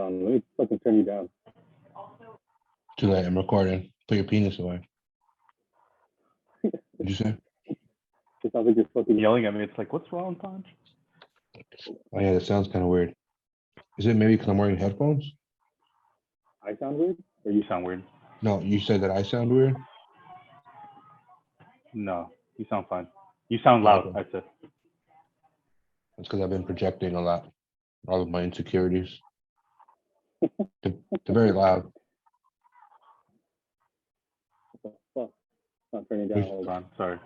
on. Let me fucking turn you down. Too late. I'm recording. Put your penis away. What'd you say? It sounds like you're fucking yelling at me. It's like, what's wrong, Ponch? Oh yeah, that sounds kind of weird. Is it maybe because I'm wearing headphones? I sound weird? Or you sound weird? No, you said that I sound weird. No, you sound fine. You sound loud, Okay. I said. That's because I've been projecting a lot. All of my insecurities. They're very loud. What the fuck? Not turning down. Hold on. Sorry.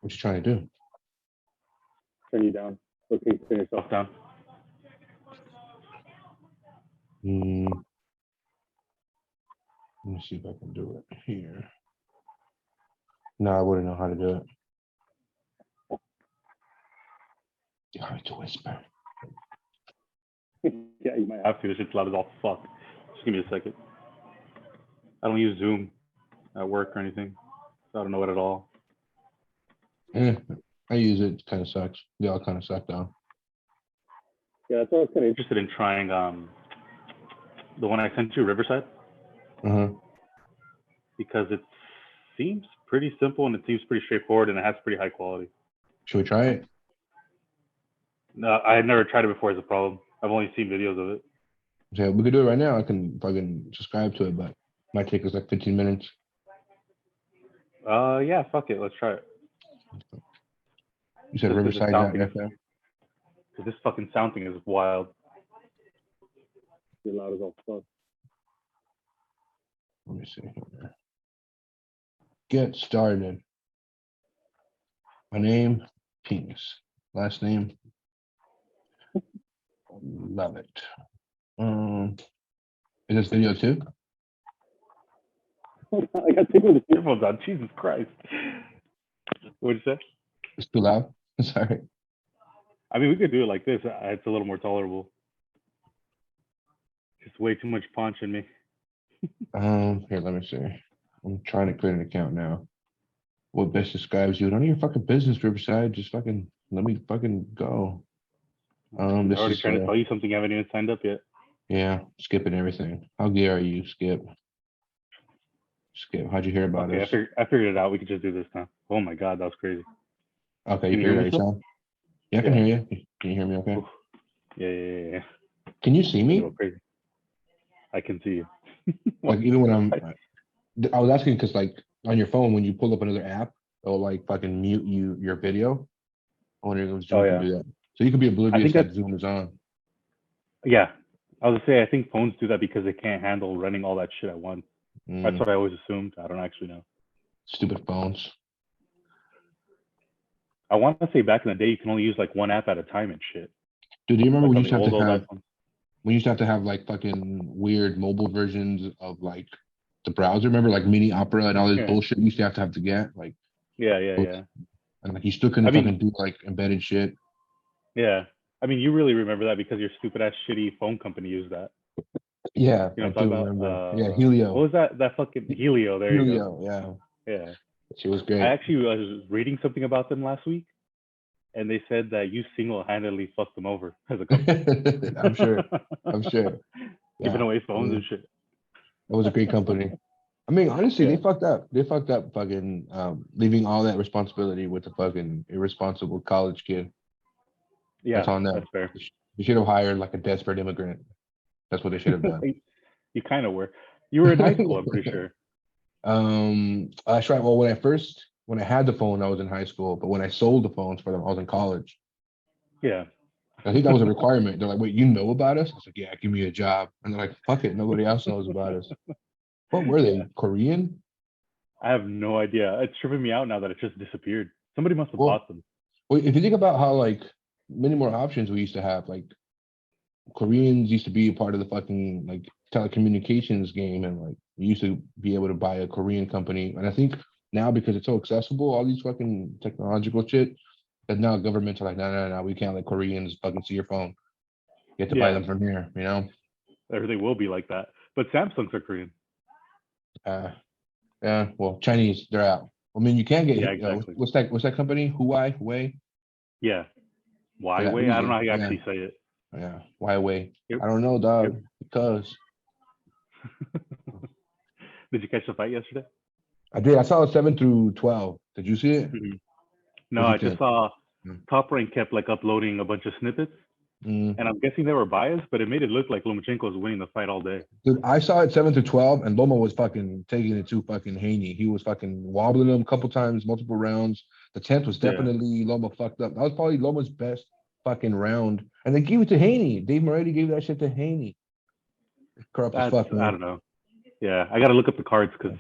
What you trying to do? Turn you down. Okay, turn yourself down. Let me see if I can do it here. No, I wouldn't know how to do it. You have to whisper. Yeah, you might have to. This shit's loud as all fuck. Just give me a second. I don't use Zoom at work or anything, so I don't know it at all. I use it. It kind of sucks. They all kind of suck down. Yeah, that's why I was kind of interested in trying the one I sent you, Riverside, because it seems pretty simple and it seems pretty straightforward and it has pretty high quality. Should we try it? No, I had never tried it before. Is a problem. I've only seen videos of it. Yeah, we could do it right now. I can fucking subscribe to it, but it might take us like 15 minutes. Yeah, fuck it. Let's try it. You said Riverside.fm? Because this fucking sound thing is wild. You're loud as all fuck. Let me see here. Get started. My name, Penis. Last name, love it. Is this video too? I got to take one of the earphones on. Jesus Christ. What'd you say? It's too loud. Sorry. I mean, we could do it like this. It's a little more tolerable. Just way too much punch in me. Here, let me see. I'm trying to create an account now. What best describes you? None of your fucking business, Riverside. Just fucking let me fucking go. This I'm already is trying to tell you something. You haven't even signed up yet. yeah, skipping everything. How gay are you, Skip? Skip, how'd you hear about us? I figured it out. We could just do this now. Oh my God, that was crazy. Okay, you figured out yourself? Yeah, I can hear you. Can you hear me okay? Oof. Yeah. Can you see me? Crazy. I can see you. Like even when I was asking because like on your phone, when you pull up another app, it'll like fucking mute your video. I wonder if Zoom can do that. So you could be oblivious that Zoom is on. Yeah. I was gonna say, I think phones do that because they can't handle running all that shit at once. That's what I always assumed. I don't actually know. Stupid phones. I want to say back in the day, you can only use like one app at a time and shit. Dude, do you remember like we used to have to have like fucking weird mobile versions of like the browser? Remember like Mini Opera and all this bullshit we used to have to get? Like yeah. And like you still couldn't fucking do like embedded shit. Yeah. I mean, you really remember that because your stupid ass shitty phone company used that. Yeah, you know I do remember. Yeah, Helio. What was that? That fucking Helio. There you go. Helio, yeah. She was great. I actually was reading something about them last week, and they said that you single-handedly fucked them over as a company. I'm sure. Giving away phones and shit. That was a great company. I mean, honestly, they fucked up. They fucked up fucking leaving all that responsibility with the fucking irresponsible college kid. Yeah, that's on them. That's fair. They should have hired like a desperate immigrant. That's what they should have done. You kind of were. You were in high school, I'm pretty sure. That's right. Well, when I had the phone, I was in high school, but when I sold the phones for them, I was in college. Yeah. I think that was a requirement. They're like, wait, you know about us? I was like, yeah, give me a job. And they're like, fuck it, nobody else knows about us. What were they? Korean? I have no idea. It's tripping me out now that it just disappeared. Somebody must have bought them. Well, if you think about how like many more options we used to have, like Koreans used to be a part of the fucking like telecommunications game, and like you used to be able to buy a Korean company. And I think now because it's so accessible, all these fucking technological shit, that now governments are like, no, we can't let Koreans fucking see your phone. You have to buy them from here, you know? Everything will be like that. But Samsungs are Korean. Yeah, well, Chinese, they're out. I mean, you can get exactly. What's that company? Huawei? Yeah. Huawei? I don't know how you actually say it. Yeah. Why away? Yep. I don't know, dog. Because Did you catch the fight yesterday? I did. I saw it 7 through 12. Did you see it? Mhm. No, What'd I you just think? saw Mm. Top Rank kept like uploading a bunch of snippets, Mm. and I'm guessing they were biased, but it made it look like Lomachenko was winning the fight all day. Dude, I saw it 7 through 12, and Loma was fucking taking it to fucking Haney. He was fucking wobbling him a couple times, multiple rounds. The 10th was Yeah, definitely Loma fucked up. That was probably Loma's best fucking round. And they gave it to Haney. Dave Moretti gave that shit to Haney. Corrupt as that's fuck, I man. don't know. Yeah, I got to look up the cards because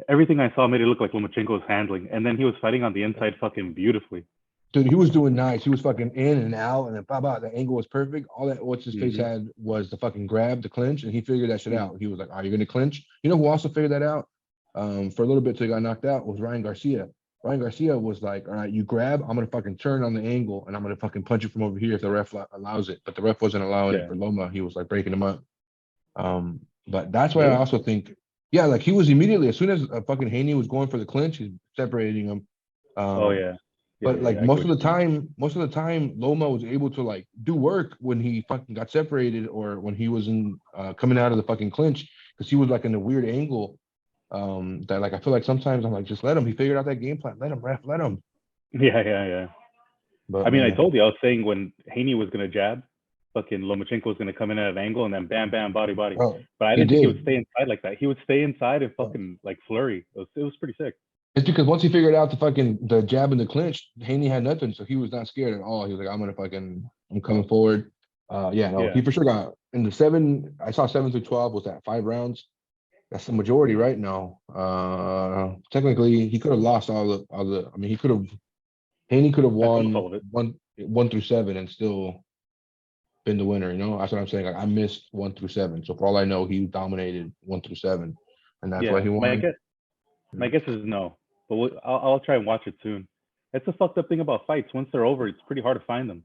everything I saw made it look like Lomachenko was handling, and then he was fighting on the inside fucking beautifully. Dude, he was doing nice. He was fucking in and out, and then blah. The angle was perfect. All that what's his face Hmm. had was the fucking grab, the clinch, and he figured that shit Hmm. out. He was like, "Are you gonna clinch?" You know who also figured that out? For a little bit till he got knocked out was Ryan Garcia. Ryan Garcia was like, "All right, you grab. I'm gonna fucking turn on the angle, and I'm gonna fucking punch it from over here if the ref allows it." But the ref wasn't allowing it Yeah, for Loma. He was like breaking him up. But that's why I really? also think, yeah, like he was immediately as soon as fucking Haney was going for the clinch, he's separating him. Oh Um, yeah, but like I get what you're saying. most of the time, Loma was able to like do work when he fucking got separated or when he was in coming out of the fucking clinch because he was like in a weird angle. That like I feel like sometimes I'm like, just let him. He figured out that game plan. Let him, ref, let him. Yeah. I But mean, I man, told you I was saying when Haney was gonna jab, fucking Lomachenko was gonna come in at an angle and then bam, bam, body. bro, But I he didn't think he would did. stay inside like that. He would stay inside and Bro. fucking like flurry. It was pretty sick. It's because once he figured out the jab and the clinch, Haney had nothing, so he was not scared at all. He was like, I'm coming forward. Yeah, no, Yeah, he for sure got in the seven. I saw 7 through 12 was that 5 rounds. That's the majority right now. Technically, he could have lost all the. I mean, Haney could have that's almost won all of it. 1 through 7 and still been the winner. You know, that's what I'm saying. Like I missed 1 through 7, so for all I know, he dominated 1 through 7, and that's why Yeah, he won. my guess is no, but I'll try and watch it soon. That's the fucked up thing about fights. Once they're over, it's pretty hard to find them.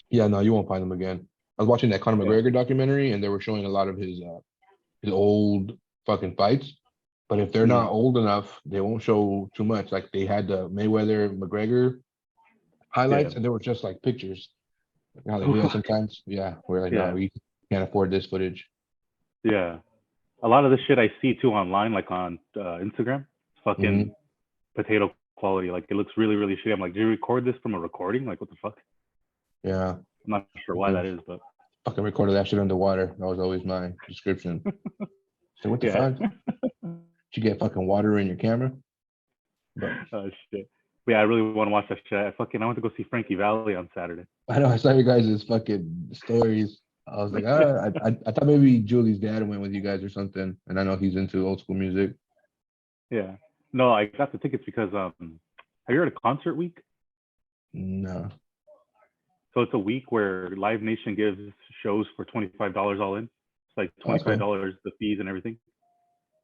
Yeah, no, you won't find him again. I was watching that Conor Yeah. McGregor documentary, and they were showing a lot of his old fucking fights. But if they're Mm. not old enough, they won't show too much. Like they had the Mayweather McGregor Yeah. highlights, and they were just like pictures. Like how they do that sometimes. Yeah, we're like, no, Yeah. we can't afford this footage. Yeah. A lot of the shit I see too online, like on Instagram, it's Hmm. fucking potato quality. Like it looks really shitty. I'm like, did you record this from a recording? Like what the fuck? Yeah, I'm not sure why they that is, but fucking recorded that shit underwater. That was always my description. So what the yeah. fuck? Did you get fucking water in your camera? But Oh shit. But yeah, I really want to watch that shit. I went to go see Frankie Valley on Saturday. I know I saw your guys' fucking stories. I was like, I thought maybe Julie's dad went with you guys or something, and I know he's into old school music. Yeah. No, I got the tickets because have you heard of Concert Week? No. So it's a week where Live Nation gives shows for $25 all in. It's like Oh, that's cool. $25 the fees and everything.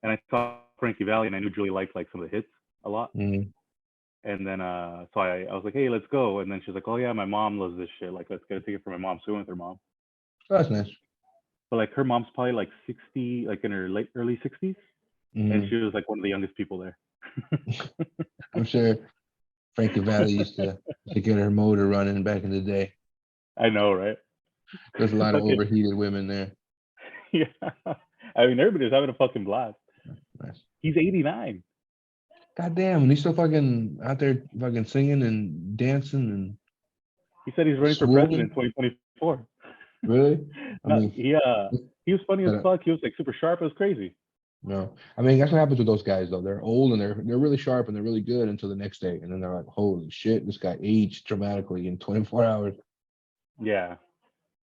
And I saw Frankie Valley and I knew Julie liked like some of the hits a lot. Mm, And then so I was like, hey, let's go. And then she's like, oh yeah, my mom loves this shit. Like let's get a ticket for my mom. So we went with her mom. that's nice. But like her mom's probably like 60, like in her early 60s. And Mm, she was like one of the youngest people there. I'm sure Frankie Valley used to get her motor running back in the day. I know, right? There's a lot of Fucking overheated women there. yeah. I mean, everybody's having a fucking blast. Nice. He's 89. God damn, and he's still fucking out there fucking singing and dancing He said he's and running for president in swooning. 2024. Really? I No, mean, he was funny as gotta- fuck. He was like super sharp. It was crazy. no. I mean, that's what happens with those guys though. They're old and they're really sharp and they're really good until the next day, and then they're like, holy shit, this guy aged dramatically in 24 hours. Yeah.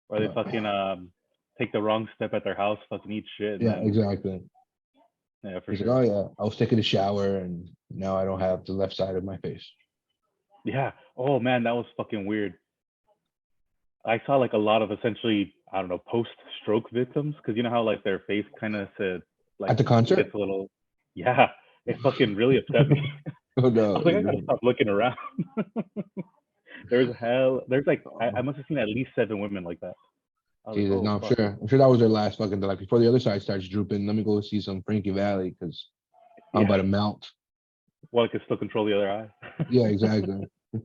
Or they But fucking take the wrong step at their house, fucking eat shit, and yeah, then exactly. yeah, for He's like, sure. oh yeah, I was taking a shower and now I don't have the left side of my face. Yeah. Oh man, that was fucking weird. I saw like a lot of essentially, I don't know, post-stroke victims because you know how like their face kind of said At like the gets concert? a little, yeah. It fucking really upset me. Oh I no, was like, I gotta stop looking around. There's like I must have seen at least 7 women like that. I was like, Jesus, oh no, I'm fuck. sure. I'm sure that was their last fucking. Like before the other side starts drooping. Let me go see some Frankie Valley because I'm Yeah. about to melt. Well, I could still control the other eye. Yeah, exactly. Think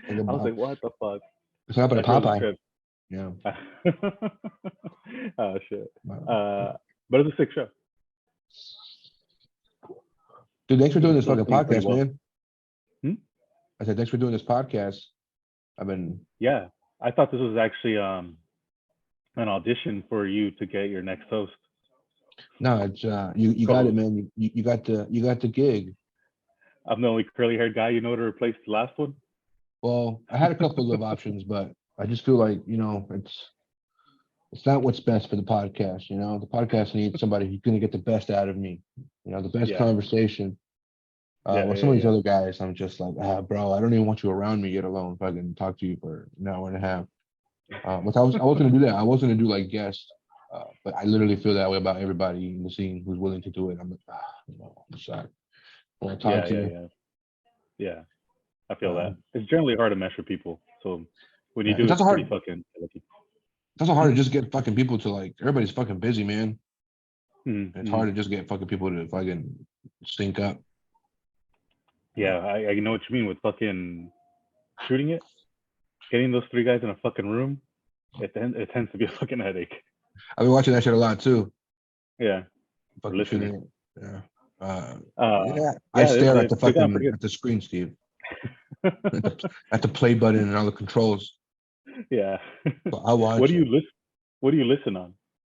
I was about like, what the fuck? it's happened That to shit was a Popeye. trip. Yeah. Oh shit. Wow. But it's a sick show. Dude, thanks for doing this Still fucking doing pretty podcast, well. man. I said, thanks for doing this podcast. I've been. Yeah, I thought this was actually an audition for you to get your next host. No, it's you got it, man. You got the gig. I'm the only curly haired guy you know to replace the last one. Well, I had a couple of options, but I just feel like it's not what's best for the podcast. The podcast needs somebody who's going to get the best out of me. The best Yeah, conversation. yeah, With yeah, some of these yeah. other guys, I'm just like, bro, I don't even want you around me, yet alone if I can talk to you for an hour and a half. But I was going to do that. I was going to do like guests, but I literally feel that way about everybody in the scene who's willing to do it. I'm like, I'm sorry. When I talk Yeah, to yeah, you, yeah. Yeah, I feel uh, that. It's generally hard to mesh with people. So when you yeah, do, it's it's also pretty hard. fucking lucky. It's also hard to just get fucking people to like. Everybody's fucking busy, man. It's Mm-hmm. hard to just get fucking people to fucking sync up. Yeah, I know what you mean with fucking shooting it. Getting those three guys in a fucking room, it tends to be a fucking headache. I've been watching that shit a lot too. Yeah, or Fucking listening. shooting it. Yeah. Yeah. I Yeah, stare at the they've gotten fucking pretty at the screen, Steve. good. At the play button and all the controls. Yeah. So I What watch do it. you listen? What do you listen on?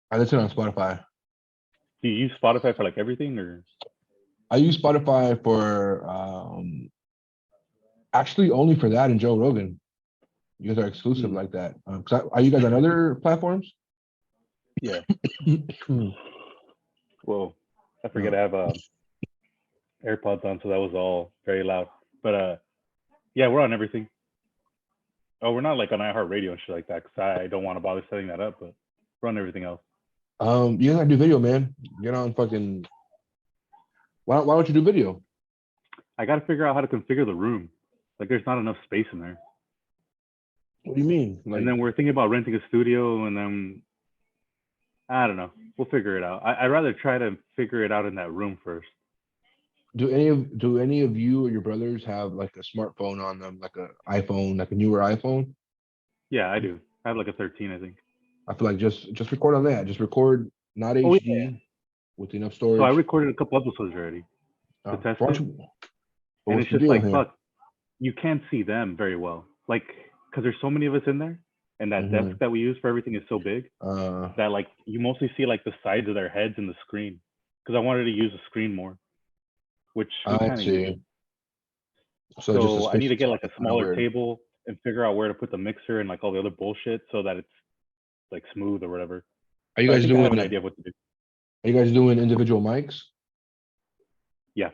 I listen on Spotify. Do you use Spotify for like everything, or? I use Spotify for actually only for that and Joe Rogan. You guys are exclusive Hmm. like that. Are you guys on other platforms? Yeah. Hmm. Whoa, I forget No. I have AirPods on, so that was all very loud. But yeah, we're on everything. Oh, we're not like on iHeartRadio and shit like that, because I don't want to bother setting that up. But we're on everything else. You gotta do video, man. Get on fucking. Why don't you do video? I got to figure out how to configure the room. Like, there's not enough space in there. What do you mean? And Like, then we're thinking about renting a studio, and then I don't know. We'll figure it out. I'd rather try to figure it out in that room first. do any of you or your brothers have like a smartphone on them, like a iPhone, like a newer iPhone? Yeah, I do. I have like a 13, I think. I feel like just record on that. Just record not Oh yeah. HD with enough So I storage. recorded a couple episodes already to test it, and What's it's the just deal like here? fuck. You can't see them very well, like because there's so many of us in there, and that desk Mm-hmm. that we use for everything is so big that like you mostly see like the sides of their heads in the screen. Because I wanted to use the screen more, which we I kind of use see. it. So just a So I need space to is get like a fucking kind of smaller weird. table and figure out where to put the mixer and like all the other bullshit so that it's like smooth or whatever. Are you But I guys think I have doing an it? idea of what to do. Are you guys doing individual mics? Yeah.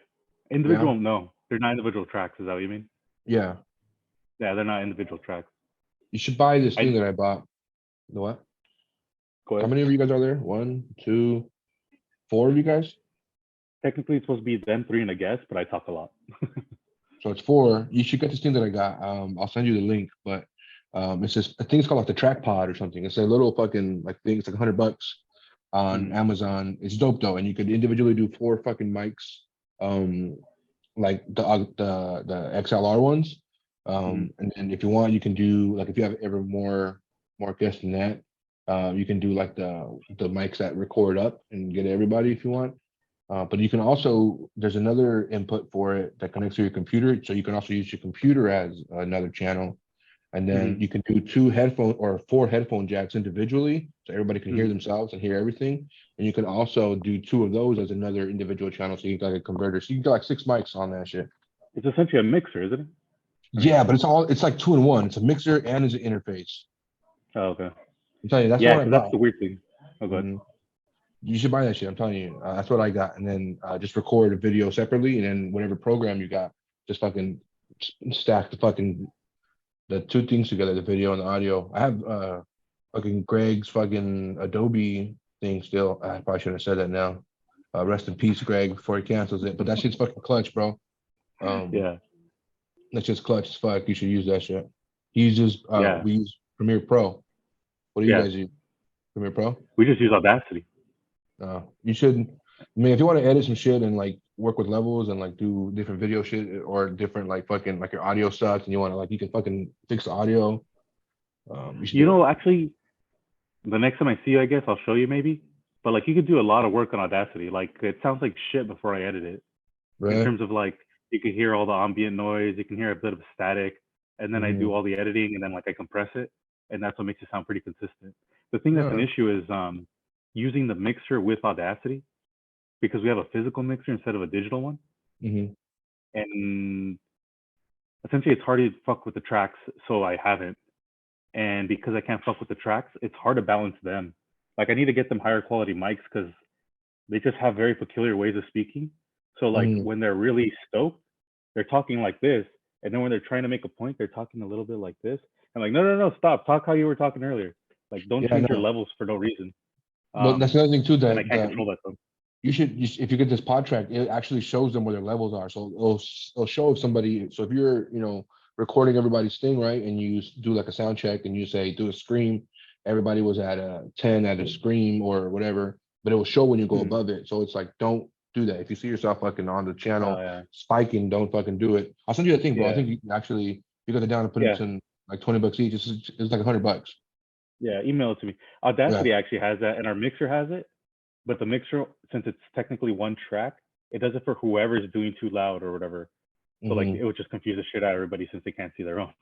Yeah. Individual, no. They're not individual tracks. Is that what you mean? Yeah. Yeah, they're not individual tracks. You should buy this thing I that I bought. The what? Go How ahead. many of you guys are there? 1, 2, 4 of you guys? Technically, it's supposed to be them three and a guest, but I talk a lot. So it's 4. You should get this thing that I got. I'll send you the link, but it's just I think it's called like the track pod or something. It's a little fucking like thing. It's like $100 on Mhm. Amazon. It's dope though, and you could individually do 4 fucking mics, like the XLR ones. Mhm. And then if you want, you can do like if you have ever more guests than that, you can do like the mics that record up and get everybody if you want. But you can also, there's another input for it that connects to your computer. So you can also use your computer as another channel. And then Mhm. you can do 2 headphone or 4 headphone jacks individually. So everybody can hear Mhm. themselves and hear everything. And you can also do 2 of those as another individual channel. So you can like a converter. So you can get like 6 mics on that shit. It's essentially a mixer, isn't it? Or no? Yeah, but it's like 2 in 1. It's a mixer and it's an interface. Oh, okay. I'm telling you, that's the Yeah, one I because that's bought. the weird thing. Oh, good. Mhm. You should buy that shit. I'm telling you, that's what I got. And then just record a video separately, and then whatever program you got, just fucking stack the 2 things together, the video and the audio. I have fucking Greg's fucking Adobe thing still. I probably shouldn't have said that now. Rest in peace, Greg, before he cancels it. But that shit's fucking clutch, bro. Yeah. That's just clutch as fuck. You should use that shit. He uses Yeah. we use Premiere Pro. What do you Yeah. guys use? Premiere Pro? We just use Audacity. You should. I mean, if you want to edit some shit and like work with levels and like do different video shit or different like fucking like your audio sucks and you want to like you can fucking fix the audio. You should do it. Actually, the next time I see you, I guess I'll show you maybe. But like, you could do a lot of work on Audacity. Like, it sounds like shit before I edit it. In Really? terms of like, you can hear all the ambient noise, you can hear a bit of static, and then I Mm-hmm. do all the editing, and then like I compress it, and that's what makes it sound pretty consistent. The thing that's an No. issue is using the mixer with Audacity because we have a physical mixer instead of a digital one, Mm-hmm. and essentially it's hard to fuck with the tracks, so I haven't. And because I can't fuck with the tracks, it's hard to balance them. Like I need to get them higher quality mics because they just have very peculiar ways of speaking. So like Mm-hmm. when they're really stoked, they're talking like this, and then when they're trying to make a point, they're talking a little bit like this. I'm like, no, no, no, stop, talk how you were talking earlier. Like, don't Yeah, I change your know. levels for no reason. But that's another thing too. And I can't That control that though. if you get this pod track, it actually shows them where their levels are. So it'll show if somebody. So if you're recording everybody's thing, right, and you do like a sound check and you say do a scream, everybody was at a 10 at a scream or whatever, but it will show when you go Mhm. above it. So it's like don't do that. If you see yourself fucking on the channel Yeah, spiking, don't fucking do it. I'll send you the thing, bro. I yeah, think you can actually you got it down and put it yeah, in like $20 each. It's like $100. yeah. Email it to me. Yeah. Audacity actually has that, and our mixer has it. But the mixer, since it's technically one track, it does it for whoever's doing too loud or whatever. So like Mm-hmm. it would just confuse the shit out of everybody since they can't see their own.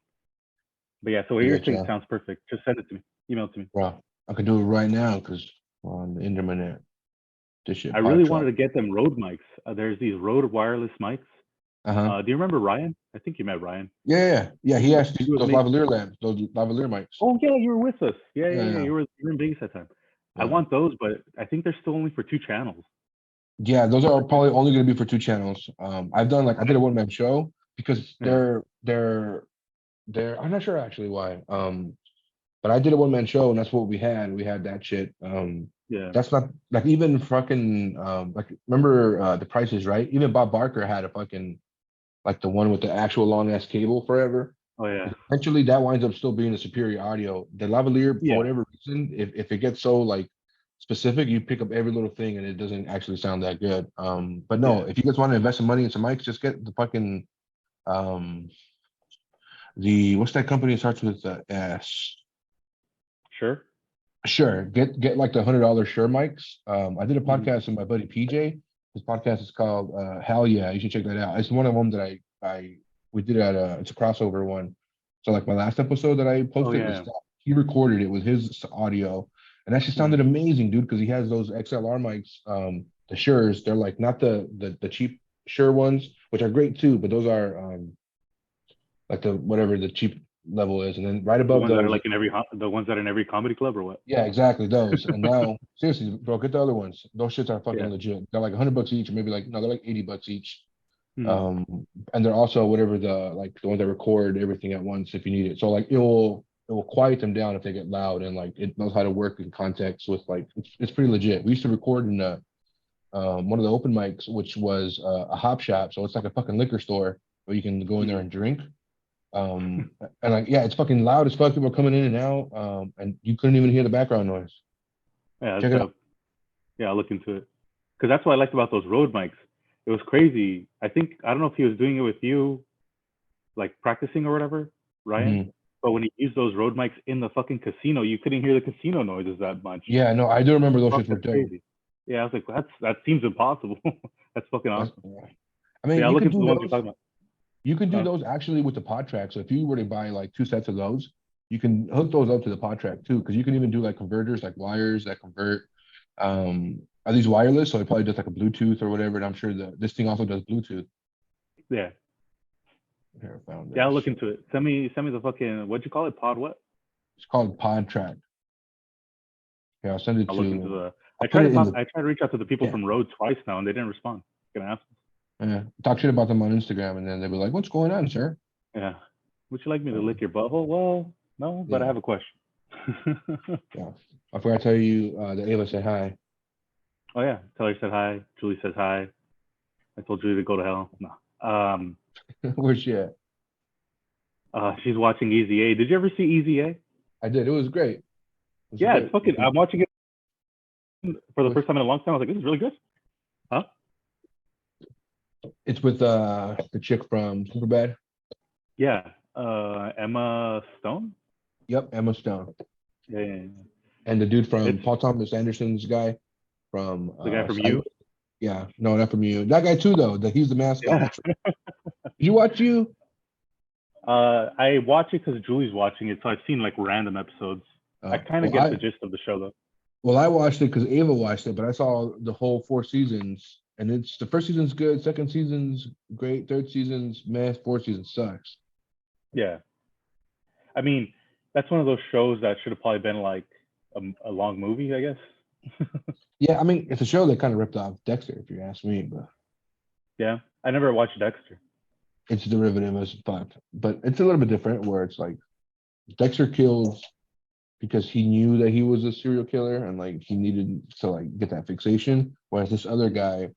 But yeah, so what I you're get saying you, sounds perfect. Just send it to me. Email it to me. bro. I could do it right now because on the internet. This I shit pod really wanted track. to get them Rode mics. There's these Rode wireless mics. Uh-huh. Do you remember Ryan? I think you met Ryan. Yeah. He has He was those making. lavalier lamps, those lavalier mics. Oh yeah, you were with us. Yeah, yeah, Yeah, yeah. yeah, You were in Vegas that time. I yeah. want those, but I think they're still only for 2 channels. Yeah, those are probably only going to be for 2 channels. I've done like I did a one man show because Yeah, they're I'm not sure actually why. But I did a one man show and that's what we had. We had that shit. yeah. That's not like even fucking like remember the Price is Right? Even Bob Barker had a fucking like the one with the actual long ass cable forever. Oh yeah, Eventually, that winds up still being the superior audio. The lavalier, for yeah, whatever reason, if it gets so like specific, you pick up every little thing and it doesn't actually sound that good. But no, yeah. if you guys want to invest some money in some mics, just get the fucking um the what's that company that starts with S? Sure. Sure, get like the $100 Shure mics. I did a Hmm. podcast with my buddy PJ. His podcast is called Hell Yeah. You should check that out. It's one of them that I we did at it's a crossover one. So like my last episode that I Oh posted is yeah. that he recorded it with his audio, and that just sounded Hmm. amazing, dude. Because he has those XLR mics, the Shures. They're like not the cheap Shure ones, which are great too, but those are like the whatever the cheap level is, and then right The above ones that are those like in the ones that are in every comedy club or what? yeah, exactly those. And now, seriously, bro, get the other ones. Those shits are fucking Yeah. legit. They're like $100 each, or maybe like no, they're like $80 each. Hmm. Um, and they're also whatever the ones that record everything at once if you need it. So like it will quiet them down if they get loud, and like it knows how to work in context with like it's pretty legit. We used to record in one of the open mics, which was a hop shop, so it's like a fucking liquor store where you can go in there Hmm. and drink. And like yeah, it's fucking loud as fuck. People are coming in and out, and you couldn't even hear the background noise. Yeah, Check that's it out. dope. Yeah, I'll look into it. Because that's what I liked about those Rode mics. It was crazy. I don't know if he was doing it with you, like practicing or whatever, Ryan. Mhm. But when he used those Rode mics in the fucking casino, you couldn't hear the casino noises that much. Yeah, no, I do remember those Fuck, shits were that's dope. crazy. Yeah, I was like, that seems impossible. That's fucking That's, awesome. I So mean, yeah, I'll you look could into do the ones you're those. talking about. You can do Uh, those actually with the pod track. So if you were to buy like 2 sets of those, you can hook those up to the pod track too, because you can even do like converters, like wires that convert. Are these wireless? So it probably does like a Bluetooth or whatever. And I'm sure this thing also does Bluetooth. yeah, Here, I found yeah, that I'll look shit. into it. Send me the fucking what'd you call it? Pod what? It's called pod track. Yeah, I'll send it I'll look into to. the. I'll put it in the I tried to reach out to the people yeah. from Rode twice now, and they didn't respond. Gonna ask Yeah. Talk shit about them on Instagram, and then they'll be like, "What's going on, sir?" them. Yeah. Would you like me to Um, lick your butthole? Well, no, but I yeah, have a question. yeah. I forgot to tell you that Ava said hi. Oh yeah, Taylor said hi. Julie says hi. I told Julie to go to hell. No. Where's she at? She's watching Easy A. Did you ever see Easy A? I did. It was great. It was Yeah, it's great. fucking. I'm watching it for the With first time in a long time. I was like, this is really good. Huh? it's with the chick from Superbad. Yeah. Emma Stone. Yep, Emma Stone. Yeah, yeah, yeah. And the dude from It's Paul Thomas Anderson's guy from the guy from Sideways. You. Yeah, no, not from You. That guy too, though. That he's the mascot. Yeah. That's right. Did you watch You? I watch it because Julie's watching it, so I've seen like random episodes. I kind of Well, get the gist of the show though. I watched it because Ava watched it, but I saw the whole 4 seasons, and it's the first season's good, second season's great, third season's meh, fourth season sucks. Yeah, I mean that's one of those shows that should have probably been like a long movie, I guess. Yeah, I mean it's a show that kind of ripped off Dexter, if you ask me, but Yeah, I never watched Dexter. it's derivative as fuck. But it's a little bit different, where it's like Dexter kills because he knew that he was a serial killer and like he needed to like get that fixation, whereas this other guy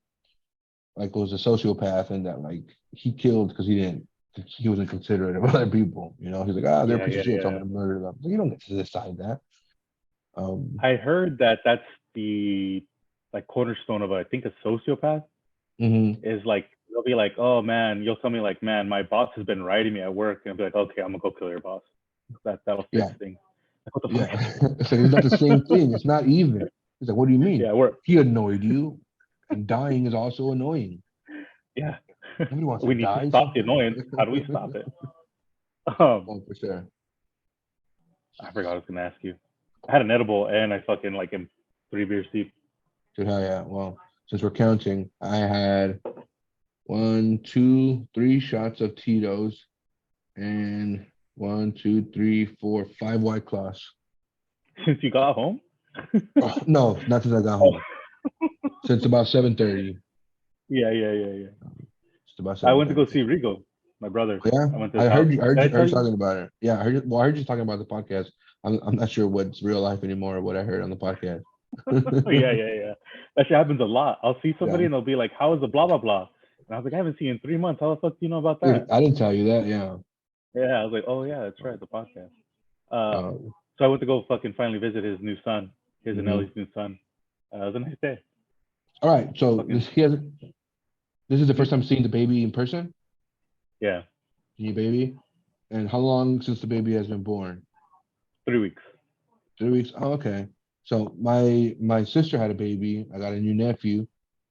like was a sociopath and that like he killed because he wasn't considerate of other people. You know, he's like, they're a Yeah, piece yeah, of shit, so I'm yeah. gonna murder them. Like, you don't get to decide that. I heard that that's the like cornerstone of I think a sociopath Mhm. is like they'll be like, oh man, you'll tell me like, man, my boss has been writing me at work, and I'll be like, okay, I'm gonna go kill your boss. That'll fix Yeah, things. Like, what the yeah. fuck? It's like it's not the same thing. It's not even. He's like, what do you mean? Yeah, we're He annoyed you, and dying is also annoying. yeah. Nobody wants to We need to die. stop the annoyance. How do we stop it? Um, Oh, for sure. I forgot what I was gonna ask you. I had an edible and I fucking like am 3 beers deep. Dude, hell yeah. Well, since we're counting, I had 1, 2, 3 shots of Tito's and 1, 2, 3, 4, 5 White Claws. Since you got home? Oh, no, not since I got Oh, home. Since about 7:30. yeah, yeah, yeah, yeah. It's about I went to go 7:30. see Rigo, my brother. Yeah, I went to I his heard house. you. Did I Heard tell you you? talking about it. Yeah, I heard. Well, I heard you talking about the podcast. I'm not sure what's real life anymore or what I heard on the podcast. Yeah, yeah, yeah. That shit happens a lot. I'll see somebody Yeah, and they'll be like, "How is the blah blah blah?" And I was like, "I haven't seen you in 3 months. How the fuck do you know about dude, that?" I didn't tell you that. Yeah. Yeah, I was like, "Oh yeah, that's right, the podcast." Um, Um, so I went to go fucking finally visit his new son, his and mhm. Ellie's new son. It was a nice day. All right. So Fucking this is the hmm? first time seeing the baby in person. Yeah, Your baby. And how long since the baby has been born? 3 weeks. 3 weeks. Oh, okay. So my sister had a baby. I got a new nephew.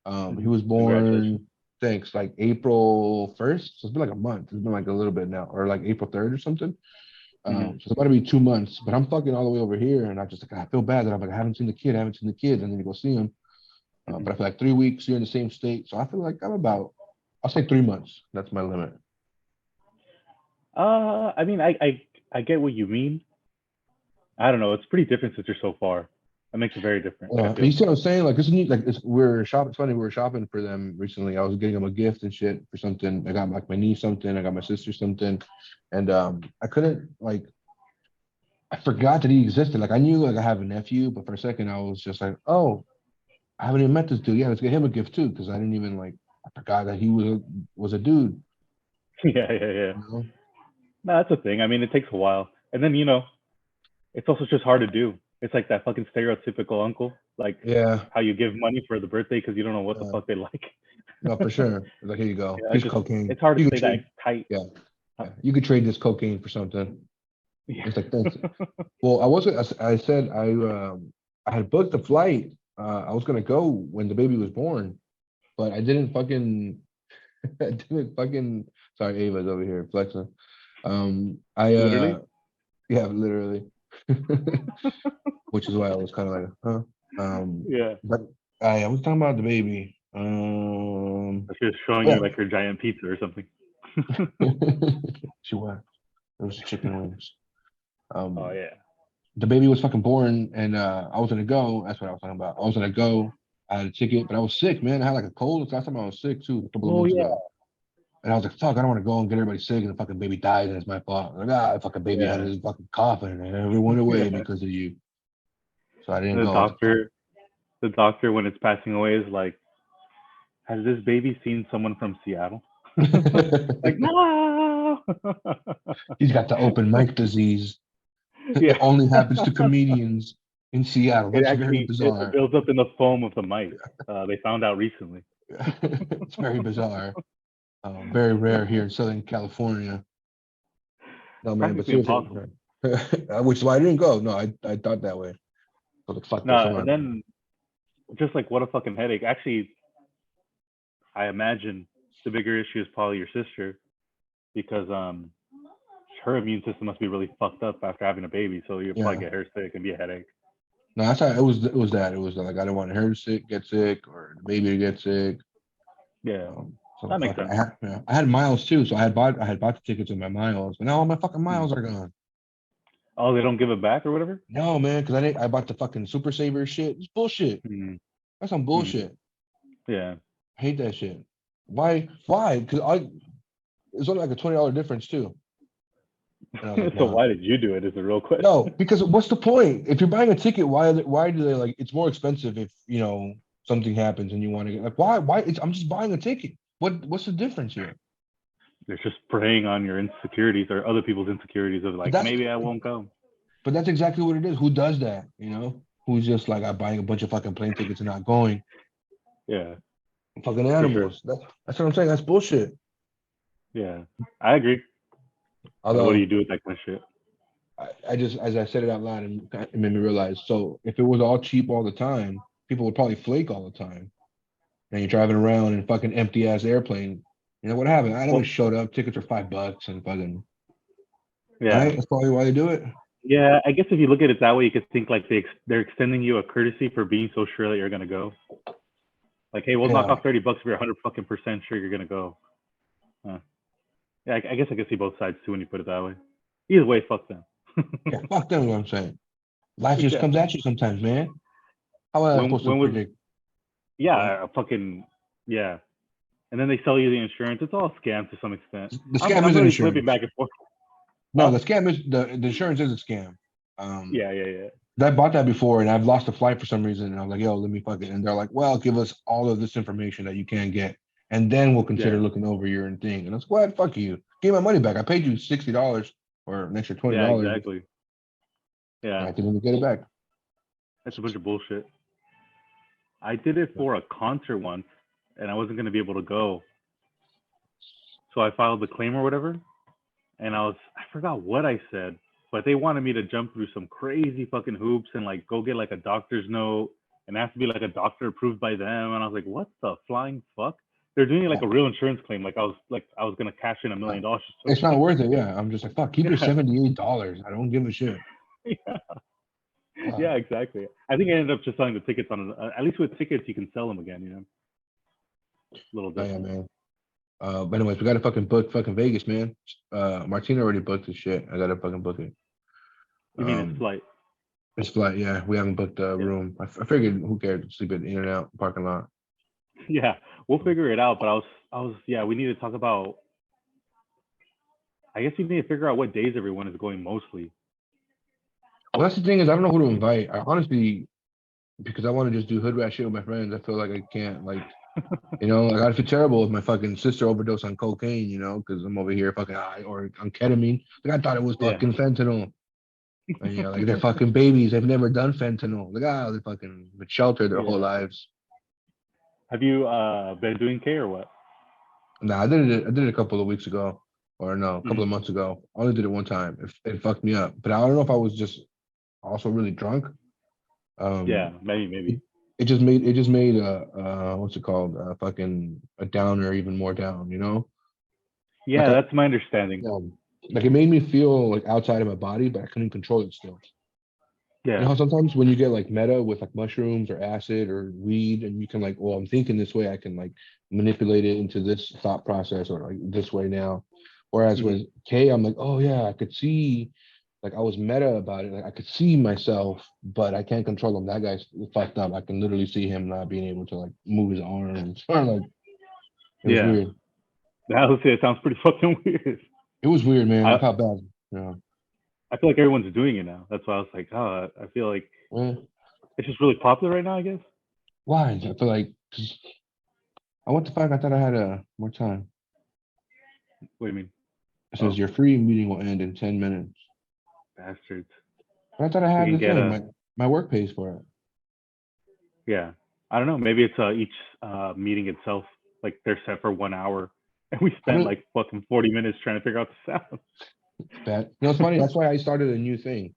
He was Congratulations. born, thanks, like April 1st. So it's been like a month. It's been like a little bit now, or like April 3rd or something. Hmm. So it's about to be 2 months. But I'm fucking all the way over here, and I just like I feel bad that I'm like I haven't seen the kid. I haven't seen the kid, and then you go see him. Hmm. But I feel like 3 weeks here in the same state. So I feel like I'm about. I'll say 3 months. That's my limit. I mean, I get what you mean. I don't know. It's pretty different since you're so far. That makes it very different. I You feel. see what I'm saying? Like this is neat. Like we're shopping. It's funny. We were shopping for them recently. I was getting them a gift and shit for something. I got like my niece something. I got my sister something, and I couldn't like. I forgot that he existed. Like I knew like I have a nephew, but for a second I was just like, oh, I haven't even met this dude. Yeah, let's get him a gift too, because I didn't even like. I forgot that he was a dude. Yeah, yeah, yeah. You know? No, that's the thing. I mean, it takes a while, and then it's also just hard to do. It's like that fucking stereotypical uncle, like Yeah. how you give money for the birthday because you don't know what the Uh, fuck they like. no, for sure. Like here you go. Yeah, Here's cocaine. it's hard to You could stay that trade. tight. Yeah, yeah. You could trade this cocaine for something. Yeah. It's like thanks. Well, I wasn't. I said I had booked the flight. I was gonna go when the baby was born, but I didn't fucking. I didn't fucking. Sorry, Ava's over here flexing. I Literally. yeah, literally. Which is why I was kind of like, huh. Yeah. But I was talking about the baby. She was showing Yeah. you like her giant pizza or something. She was. It was chicken wings. Oh Um, yeah. the baby was fucking born, and I was gonna go. That's what I was talking about. I was gonna go. I had a ticket, but I was sick, man. I had like a cold. Last time I was sick too, a couple of Oh months yeah. ago. And I was like, fuck, I don't want to go and get everybody sick, and the fucking baby died, and it's my fault. Like, fucking baby had Yeah. his fucking coffin, and it went away Yeah. because of you. So I didn't The go. I was like, fuck. doctor, the doctor, when it's passing away, is like, "Has this baby seen someone from Seattle?" Like, no. He's got the open mic disease. It Yeah. only happens to comedians in Seattle. It That's very actually it bizarre. builds up in the foam of the mic. They found out recently. It's very bizarre. Very rare here in Southern California. No, man, but Practically seriously, impossible. Which is why I didn't go. No, I thought that way. So like, fuck this. No, I'm and not. then just like what a fucking headache. Actually, I imagine the bigger issue is probably your sister because her immune system must be really fucked up after having a baby, so you'll probably Yeah. get her sick and be a headache. No, that's how it was that. It was like I didn't want her to get sick or the baby to get sick. Yeah, So that makes fuck it. sense. I had miles too, so I had bought the tickets with my miles, but now all my fucking Hmm. miles are gone. Oh, they don't give it back or whatever. No, man, because I bought the fucking Super Saver shit. It's bullshit. Hmm. That's some Hmm. bullshit. Yeah. I hate that shit. Why? Why? Because it's only like a $20 difference too. And I was like, So nah. why did you do it? Is the real No, question. because what's the point? If you're buying a ticket, why do they like? It's more expensive if something happens and you want to get like why? I'm just buying a ticket. What's the difference here? They're just preying on your insecurities or other people's insecurities of But like that's maybe I won't go. but that's exactly what it is. Who does that? Who's just like I'm buying a bunch of fucking plane tickets and not going? Yeah, Fucking for sure. animals. That's what I'm saying. That's bullshit. Yeah, I agree. But what do you Although do with that kind of shit? I just as I said it out loud and it made me realize. So if it was all cheap all the time, people would probably flake all the time. And you're driving around in a fucking empty ass airplane. You know what happened? I Well, always showed up. Tickets are $5 and fucking yeah, right. That's probably why they do it. yeah. I guess if you look at it that way, you could think like they're extending you a courtesy for being so sure that you're gonna go. Like, hey, we'll knock Yeah, off 30 bucks if you're 100% sure you're gonna go. Huh. Yeah, I guess I can see both sides too when you put it that way. Either way, fuck them. yeah. Fuck them. What I'm saying. Life just Yeah. comes at you sometimes, man. How am I supposed to When was predict? What? yeah, fucking yeah. And then they sell you the insurance. It's all a scam to some extent. The I'm scam I'm isn't really flipping insurance. back and forth. No, Huh? the scam is the insurance is a scam. Yeah, yeah, yeah. I bought that before and I've lost a flight for some reason. And I was like, yo, let me fuck it. And they're like, well, give us all of this information that you can get. And then we'll consider Yeah. looking over your thing. And I was like, well, fuck you. Give my money back. I paid you $60 or an extra Yeah, $20. exactly. And Yeah. I didn't get it back. That's a bunch of bullshit. I did it for a concert once and I wasn't gonna be able to go. So I filed the claim or whatever. And I forgot what I said, but they wanted me to jump through some crazy fucking hoops and like go get like a doctor's note and it has to be like a doctor approved by them. And I was like, what the flying fuck? They're doing it like a real insurance claim. Like I was gonna cash in $1 million or It's not something. worth it. Yeah. I'm just like, fuck, keep your Yeah. $78. I don't give a shit. Yeah. Fuck. Yeah, exactly. I think I ended up just selling the tickets on at least with tickets you can sell them again, a little Oh, yeah, different. man. But anyways, we got to fucking book fucking Vegas, man. Martina already booked this shit. I got to fucking book it. You mean it's Um, flight? it's flight. Yeah. We haven't booked a Yeah. room. I figured who cared? Sleep in and out parking lot. Yeah. We'll figure it out. But yeah, we need to talk about I guess we need to figure out what days everyone is going mostly. Well, that's the thing is I don't know who to invite. I honestly, because I want to just do hood rat shit with my friends. I feel like I can't like I'd feel terrible if my fucking sister overdosed on cocaine, because I'm over here fucking high or on ketamine. Like I thought it was Yeah. fucking fentanyl. And like they're fucking babies. They've never done fentanyl. Like they fucking been sheltered their whole Yeah. lives. Have you been doing K or what? Nah, I did it a couple of weeks ago, or no, a couple Mm. of months ago. I only did it one time. It fucked me up, but I don't know if I was just also really drunk. Yeah, Um, maybe. it, it just made what's it called? Fucking a downer even more down. Like Yeah, that's my understanding. like it made me feel like outside of my body, but I couldn't control it still. You know Yeah. how sometimes when you get like meta with like mushrooms or acid or weed, and you can like, well, I'm thinking this way, I can like manipulate it into this thought process or like this way now. Whereas Mm. with K, I'm like, oh yeah, I could see, like I was meta about it. Like I could see myself, but I can't control him. That guy's fucked up. I can literally see him not being able to like move his arms. Or like it was Yeah. weird. That was it. Sounds pretty fucking weird. It was weird, man. I I felt bad. Yeah. I feel like everyone's doing it now. That's why I was like, oh, I feel like Eh, it's just really popular right now. I guess. why? I feel like 'cause I went to fuck. I thought I had more time. What do you mean? It says Oh, your free meeting will end in 10 minutes. bastards. But I thought I We had can the get thing. a My work pays for it. yeah. I don't know. Maybe it's each meeting itself. Like they're set for 1 hour, and we I spent don't. like fucking 40 minutes trying to figure out the sound. bad. You know, it's funny. That's why I started a new thing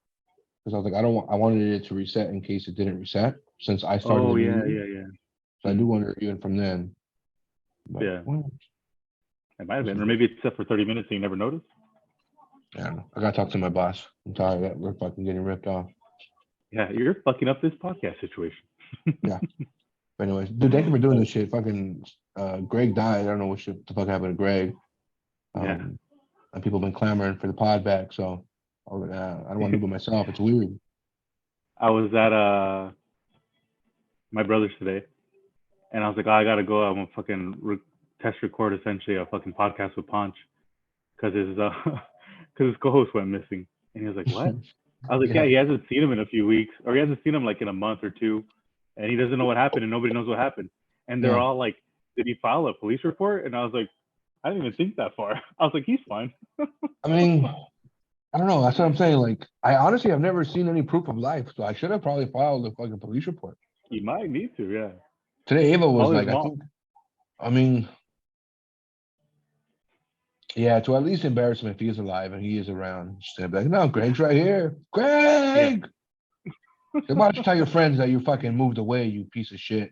because I was like, I don't want. I wanted it to reset in case it didn't reset since I started Oh a new yeah, one. yeah, yeah. So I do want to review it from then. But Yeah, well, it might have this been, is or just, maybe it's set for 30 minutes and you never noticed. I don't know. I gotta talk to my boss. I'm tired that we're fucking getting ripped off. Yeah, you're fucking up this podcast situation. Yeah. But anyways, dude, thank you for doing this shit. Fucking Greg died. I don't know what shit the fuck happened to Greg. Yeah. And people have been clamoring for the pod back. So I was like, I don't want to do it by myself. It's weird. I was at my brother's today, and I was like, oh, I gotta go. I'm gonna fucking test record essentially a fucking podcast with Ponch because his because his co-host went missing, and he was like, what? I was like, yeah, Yeah. he hasn't seen him in a few weeks, or he hasn't seen him like in a month or two, and he doesn't know what happened, and nobody knows what happened, and they're Yeah. all like, did he file a police report? And I was like, I didn't even think that far. I was like, he's fine. I mean, I don't know. That's what I'm saying. Like, I honestly have never seen any proof of life. So I should have probably filed a fucking police report. He might need to, yeah. Today, Ava was Call his like, mom. I mean, yeah, to at least embarrass him if he is alive and he is around. Just be like, no, Greg's right here. Yeah, Greg! So why don't you tell your friends that you fucking moved away, you piece of shit?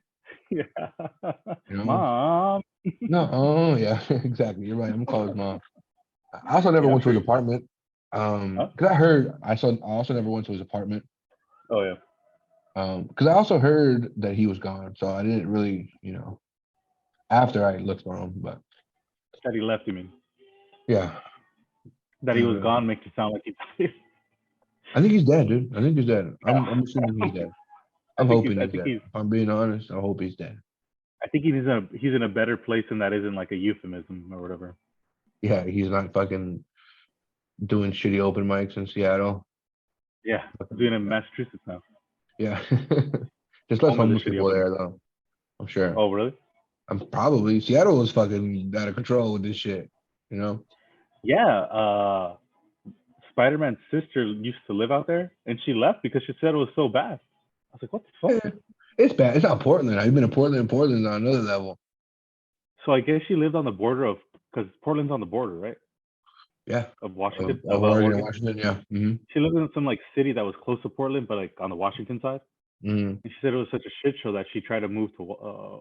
yeah. You know? Mom. No, oh yeah, exactly. You're right. I'm gonna call his mom. I also never Yeah, I'm went to sure his he's fine. apartment. Huh? Because I also never went to his apartment. Oh yeah. Because I also heard that he was gone, so I didn't really, after I looked for him. But That he left, you mean? yeah, That he was uh, gone makes it sound like he died. I think he's dead, dude. I think he's dead. Yeah. I'm assuming he's dead. I I'm think he's. hoping I he's think dead. he's. If I'm being honest, I hope he's dead. I think he's in a better place, and that isn't like a euphemism or whatever. Yeah, he's not fucking doing shitty open mics in Seattle. Yeah, doing it in Massachusetts now. Yeah, there's less Home of the homeless shitty people open. there though. I'm sure. Oh really? I'm probably Seattle was fucking out of control with this shit. You know? Yeah. Spider-Man's sister used to live out there, and she left because she said it was so bad. I was like, what the fuck? Yeah, it's bad. It's not Portland. I've been to Portland. Portland's on another level. So I guess she lived on the border of, because Portland's on the border, right? Yeah, Of Washington, of Oregon and Oregon. Washington. Yeah. Mm-hmm. She lived in some like city that was close to Portland, but like on the Washington side. Mm-hmm. And she said it was such a shit show that she tried to move to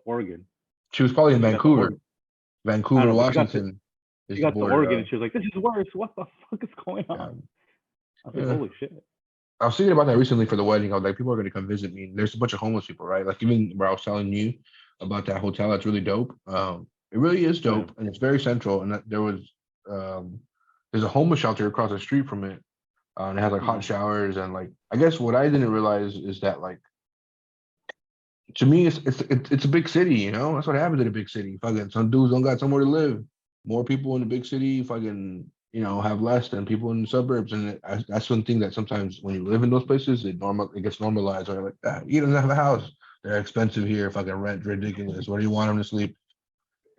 Oregon. She was probably in And she got to Vancouver. Oregon. I don't Vancouver, know, but Washington is she the got to border Oregon of. and she was like, "This is worse. What the fuck is going on?" I was like, Yeah. "Holy shit!" I was thinking about that recently for the wedding. I was like, people are going to come visit me. There's a bunch of homeless people, right? Like even where I was telling you about that hotel, that's really dope. It really is Oh, yeah. dope, and it's very central. And there was there's a homeless shelter across the street from it. And it has like hot Mhm. showers and like I guess what I didn't realize is that like to me it's a big city, you know. That's what happens in a big city. Fucking some dudes don't got somewhere to live. More people in the big city, fucking have less than people in the suburbs, and that's one thing that sometimes when you live in those places, it gets normalized. Or like he doesn't have a house. They're expensive here. Fucking rent ridiculous. Where do you want them to sleep?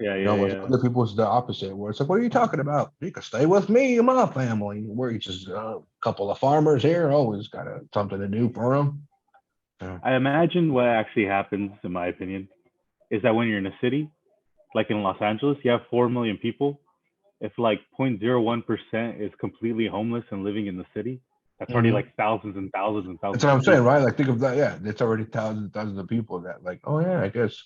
Yeah, You know, yeah, whereas yeah. other people it's the opposite. Where it's like, what are you talking about? You can stay with me and my family. We're just a couple of farmers here. Always got something to do for them. Yeah. I imagine what actually happens, in my opinion, is that when you're in a city, like in Los Angeles, you have 4 million people. If like 0.01% is completely homeless and living in the city, that's already Mhm. like thousands and thousands and That's thousands what of I'm saying, people. right? Like think of that. Yeah, it's already thousands and thousands of people that like, oh yeah, I guess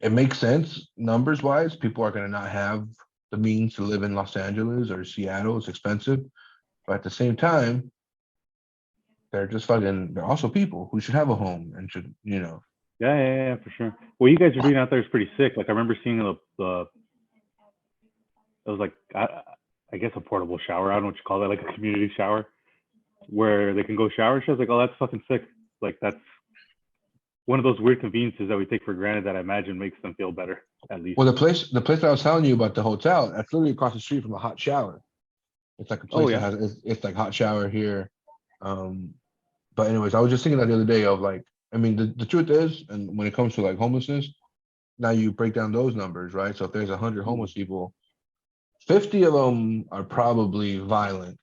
it makes sense numbers wise. People are gonna not have the means to live in Los Angeles or Seattle. It's expensive. But at the same time, they're just fucking they're also people who should have a home and should. Yeah, yeah, yeah, for sure. What you guys are doing out there is pretty sick. Like I remember seeing the it was like I guess a portable shower. I don't know what you call that, like a community shower where they can go shower. She was like, oh, that's fucking sick. Like that's one of those weird conveniences that we take for granted that I imagine makes them feel better at least. Well, the place that I was telling you about the hotel, that's literally across the street from a hot shower. It's like a Oh place that yeah. has it's like hot shower here. Um, but anyways, I was just thinking that the other day of like, I mean, the truth is, and when it comes to like homelessness, now you break down those numbers, right? So if there's 100 Mm. homeless people, 50 of them are probably violent.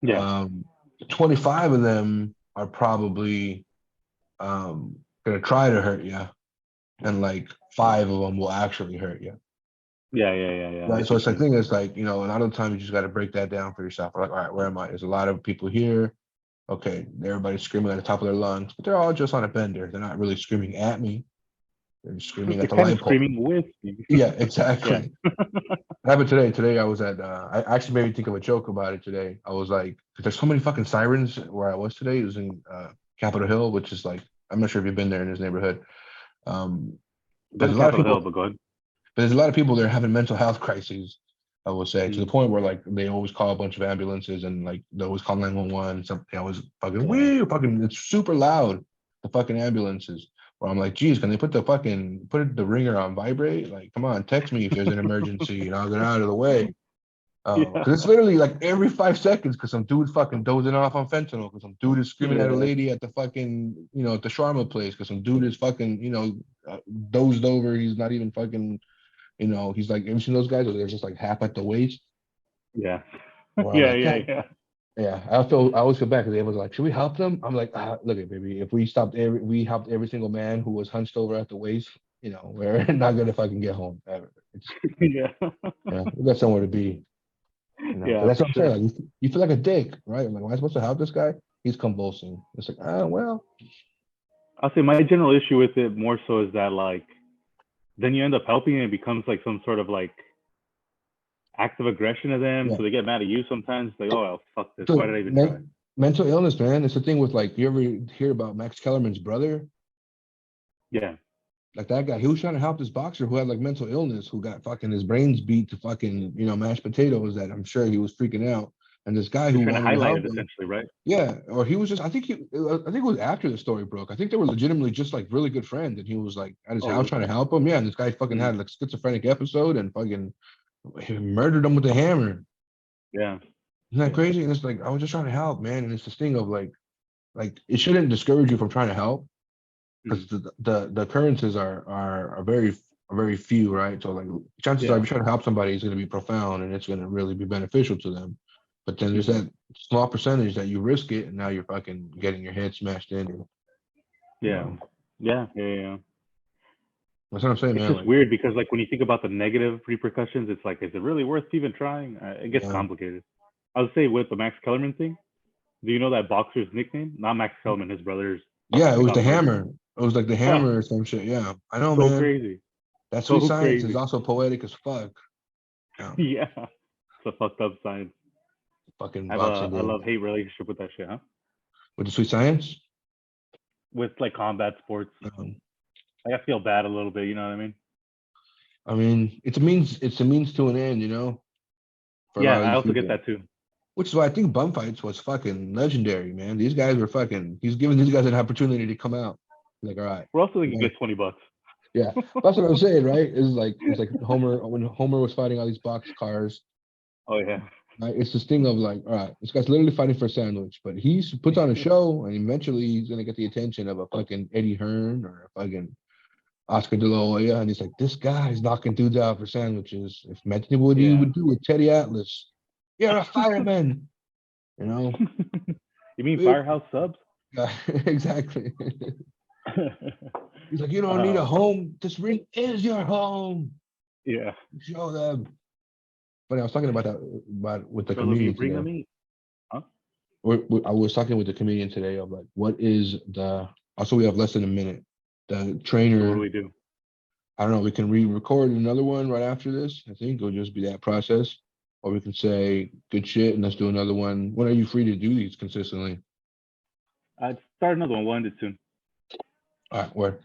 Yeah. Um, 25 of them are probably gonna try to hurt you, and like 5 of them will actually hurt you. Yeah. Right. So it's like thing is like, a lot of the time you just got to break that down for yourself. Like, all right, where am I? There's a lot of people here. Okay, everybody's screaming at the top of their lungs, but they're all just on a bender. They're not really screaming at me. They're screaming They're at the kind of light pole. screaming with you. Yeah, Yeah. exactly. It happened today. Today I was at. I actually made me think of a joke about it today. I was like, 'cause there's so many fucking sirens where I was today. It was in Capitol Hill, which is like, I'm not sure if you've been there in this neighborhood. Been There's to a lot of Capitol Hill, people. but go ahead. There's a lot of people that are having mental health crises. I will say to the Mm. point where like they always call a bunch of ambulances and like they always call 911. Something always fucking Yeah. fucking. It's super loud. The fucking ambulances. Where I'm like, geez, can they put the ringer on vibrate? Like, come on, text me if there's an emergency and I'll get out of the way. Yeah. Because it's literally like every 5 seconds, because some dude's fucking dozing off on fentanyl, because some dude is screaming at a Yeah. lady at the fucking, at the shawarma place, because some dude is fucking, dozed over. He's not even fucking, he's like, have you seen those guys where they're just like half at the waist? Yeah. Where I'm like, God, Yeah. yeah. I always feel bad because they was like, should we help them? I'm like, look at baby, if we helped every single man who was hunched over at the waist, we're not gonna fucking get home ever. Yeah. We got somewhere to be. But Yeah, that's for what I'm sure. saying. Like, you feel like a dick, right? I'm like, am I supposed to help this guy? He's convulsing. It's like, well, I'll say my general issue with it more so is that like then you end up helping and it becomes like some sort of like act of aggression to them. yeah. So they get mad at you sometimes. Like, oh fuck this. Why So did I even try? mental illness, man. It's the thing with like, you ever hear about Max Kellerman's brother? Yeah. Like that guy, he was trying to help this boxer who had like mental illness, who got fucking his brains beat to fucking, mashed potatoes. That I'm sure he was freaking out. And this guy You're who trying to wanted to highlight help it him, essentially, right? yeah, or he was just, I think it was after the story broke. I think they were legitimately just like really good friends, and he was like at his Oh, house really? trying to help him. Yeah, and this guy fucking Mm. had like schizophrenic episode and fucking he murdered him with a hammer. Yeah. Isn't that Yeah. crazy? And it's like I was just trying to help, man. And it's this thing of like it shouldn't discourage you from trying to help because Mm. the occurrences are very few, right? So like chances are if Yeah. you try to help somebody, it's going to be profound and it's going to really be beneficial to them. But then there's Mm. that small percentage that you risk it and now you're fucking getting your head smashed in. Yeah. Yeah. That's what I'm saying, It's man. just Like, weird because like when you think about the negative repercussions, it's like, is it really worth even trying? It gets yeah, complicated. I would say with the Max Kellerman thing, do you know that boxer's nickname? Not Max Kellerman, his brother's yeah, it that was the got murdered. hammer. It was like the Huh, hammer or some shit. Yeah, I know, so man. crazy. That sweet So science is crazy. also poetic as fuck. Yeah, Yeah. It's a fucked up science. fucking I have boxing a game love hate relationship with that shit, huh? with the sweet science. With like combat sports. Um, Like I feel bad a little bit, you know what I mean? I mean, it's a means to an end, for a Yeah, lot of I these also get people. that too. Which is why I think bum fights was fucking legendary, man. These guys were fucking. He's giving these guys an opportunity to come out. Like, all right, We're also like you a gotta- good $20. yeah, that's what I'm saying, right? It's like Homer when Homer was fighting all these box cars. Oh yeah. Right? It's this thing of like, all right, this guy's literally fighting for a sandwich, but he puts on a show, and eventually he's gonna get the attention of a fucking Eddie Hearn or a fucking Oscar De La Hoya, and he's like, this guy's knocking dudes out for sandwiches. If imagine what he Yeah. would do with Teddy Atlas, you're a fireman, you know. You mean Big Firehouse Subs? guy. Exactly. He's like, you don't need a uh, home. This ring is your home. yeah. Show them. But I was talking about that with the Show them you comedian bring today. them in. Huh? I was talking with the comedian today of like, what is the? Also, we have less than a minute. The So what do trainer. we do? I don't know. We can re-record another one right after this. I think it'll just be that process, or we can say good shit and let's do another one. When are you free to do these consistently? I'd start another one. We'll end it soon. All right, where?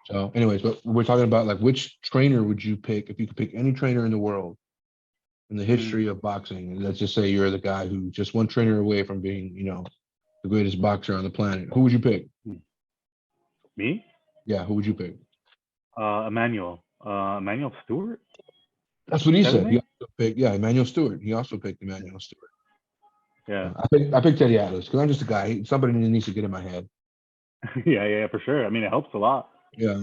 So, anyways, but we're talking about like which trainer would you pick if you could pick any trainer in the world in the Mm. history of boxing? And let's just say you're the guy who just one trainer away from being, the greatest boxer on the planet. Who would you pick? Me? Yeah, who would you pick? Emmanuel. Emmanuel Stewart? That's what he Is that his said. He name? also picked, yeah, Emmanuel Stewart. He also picked Emmanuel Stewart. Yeah. I picked Teddy Atlas because I'm just a guy. Somebody needs to get in my head. Yeah, for sure. I mean, it helps a lot. Yeah.